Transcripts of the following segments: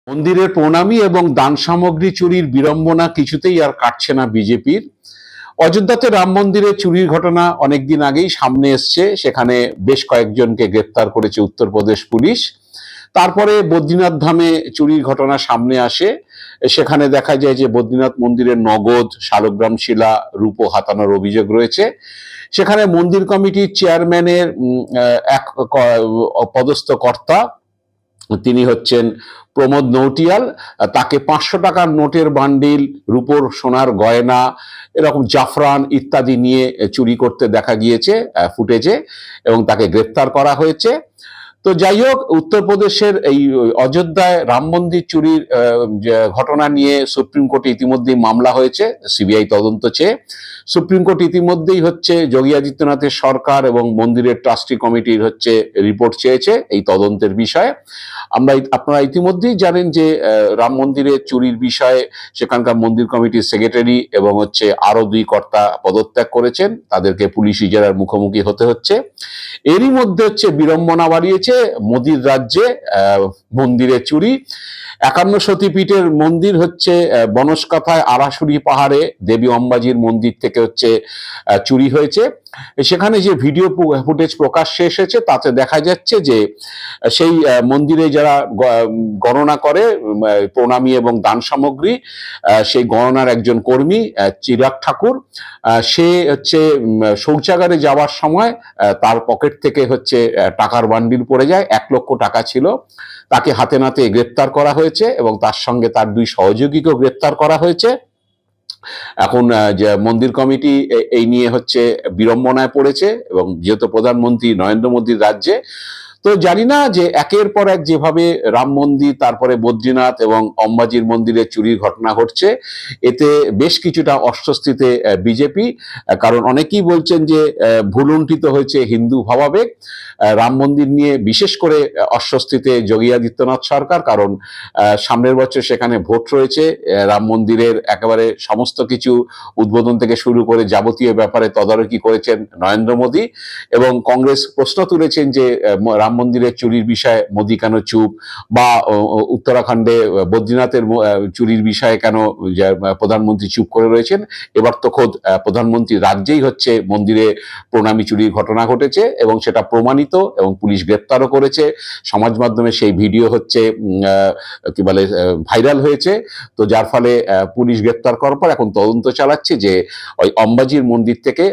মন্দিরের প্রণামী এবং দান সামগ্রী চুরির বিড়ম্বনা কিছুতেই আর কাটছে না বিজেপির। অযোধ্যাতে রাম মন্দিরে চুরির ঘটনা অনেকদিন আগেই সামনে এসছে, সেখানে বেশ কয়েকজনকে গ্রেপ্তার করেছে উত্তরপ্রদেশ পুলিশ। তারপরে বদ্রীনাথ ধামে চুরির ঘটনা সামনে আসে, সেখানে দেখা যায় যে বদ্রীনাথ মন্দিরের নগদ, শালগ্রাম শিলা, রূপো হাতানোর অভিযোগ রয়েছে। সেখানে মন্দির কমিটির চেয়ারম্যানের এক পদস্থ কর্তা, তিনি হচ্ছেন প্রমোদ নৌটিয়াল। তাকে 500 টাকার নোটের বান্ডিল, রূপোর সোনার গয়না, এরকম জাফরান ইত্যাদি নিয়ে চুরি করতে দেখা গিয়েছে ফুটেজে, এবং তাকে গ্রেপ্তার করা হয়েছে। তো যাই হোক, উত্তরপ্রদেশের এই অযোধ্যায় রাম মন্দির চুরির ঘটনা নিয়ে সুপ্রিম কোর্টে ইতিমধ্যেই মামলা হয়েছে সিবিআই তদন্ত চেয়ে। সুপ্রিম কোর্ট ইতিমধ্যেই যোগী আদিত্যনাথের সরকার এবং মন্দিরের ট্রাস্টি কমিটির রিপোর্ট চেয়েছে এই তদন্তের বিষয়ে। আপনারা ইতিমধ্যেই জানেন যে রাম মন্দিরের চুরির বিষয়ে সেখানকার মন্দির কমিটির সেক্রেটারি এবং আরো 2 কর্তা পদত্যাগ করেছেন, তাদেরকে পুলিশ ইজারার মুখোমুখি হতে হচ্ছে। এরই মধ্যে বিড়ম্বনা বাড়িয়েছে মোদির রাজ্যে মন্দিরে চুরি। 51 সতীপীঠের মন্দির বনসকাথায় আরাসুরি পাহাড়ে দেবী অম্বাজির মন্দির থেকে চুরি হয়েছে। সেখানে যে ভিডিও ফুটেজ প্রকাশ্যে এসেছে তাতে দেখা যাচ্ছে যে সেই মন্দিরে যারা গণনা করে প্রণামী এবং দান সামগ্রী, সেই গণনার একজন কর্মী চিরাগ ঠাকুর, সে শৌচাগারে যাওয়ার সময় তার পকেট থেকে টাকার বান্ডিল পড়ে যায়। 1 লক্ষ টাকা ছিল। তাকে হাতে নাতে গ্রেপ্তার করা হয়েছে এবং তার সঙ্গে তার 2 সহযোগীকেও গ্রেপ্তার করা হয়েছে। এখন যে মন্দির কমিটি এই নিয়ে বিড়ম্বনায় পড়েছে, এবং যেহেতু প্রধানমন্ত্রী নরেন্দ্র মোদীর রাজ্যে, তো জানি না যে একের পর এক যেভাবে রাম মন্দির, তারপরে বদ্রীনাথ এবং অম্বাজির মন্দিরে চুরির ঘটনা ঘটছে, এতে বেশ কিছুটা অস্বস্তিতে বিজেপি। কারণ অনেকেই বলছেন যে ভুলুণ্ঠিত হয়েছে হিন্দু ভাবাবেগ। রাম মন্দির নিয়ে বিশেষ করে অস্বস্তিতে যোগী আদিত্যনাথ সরকার, কারণ সামনের বছর সেখানে ভোট রয়েছে। রাম মন্দিরের একেবারে সমস্ত কিছু উদ্বোধন থেকে শুরু করে যাবতীয় ব্যাপারে তদারকি করেছেন নরেন্দ্র মোদী, এবং কংগ্রেস প্রশ্ন তুলেছেন যে রাম মন্দিরের চুরির বিষয়ে মোদী কেন চুপ, বা উত্তরাখণ্ডে বদ্রীনাথের চুরির বিষয়ে কেন প্রধানমন্ত্রী চুপ করে রয়েছেন। এবার তো খোদ প্রধানমন্ত্রী রাজ্যেই মন্দিরে প্রণামী চুরির ঘটনা ঘটেছে, এবং সেটা প্রমাণিত, এবং পুলিশ গ্রেপ্তারও করেছে। সমাজ মাধ্যমে সেই ভিডিও কি বলে ভাইরাল হয়েছে। তো যার ফলে পুলিশ গ্রেপ্তার করার পর এখন তদন্ত চালাচ্ছে যে ওই অম্বাজির মন্দির থেকে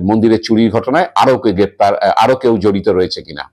মন্দিরের চুরির ঘটনায় আরো কেউ জড়িত রয়েছে কিনা।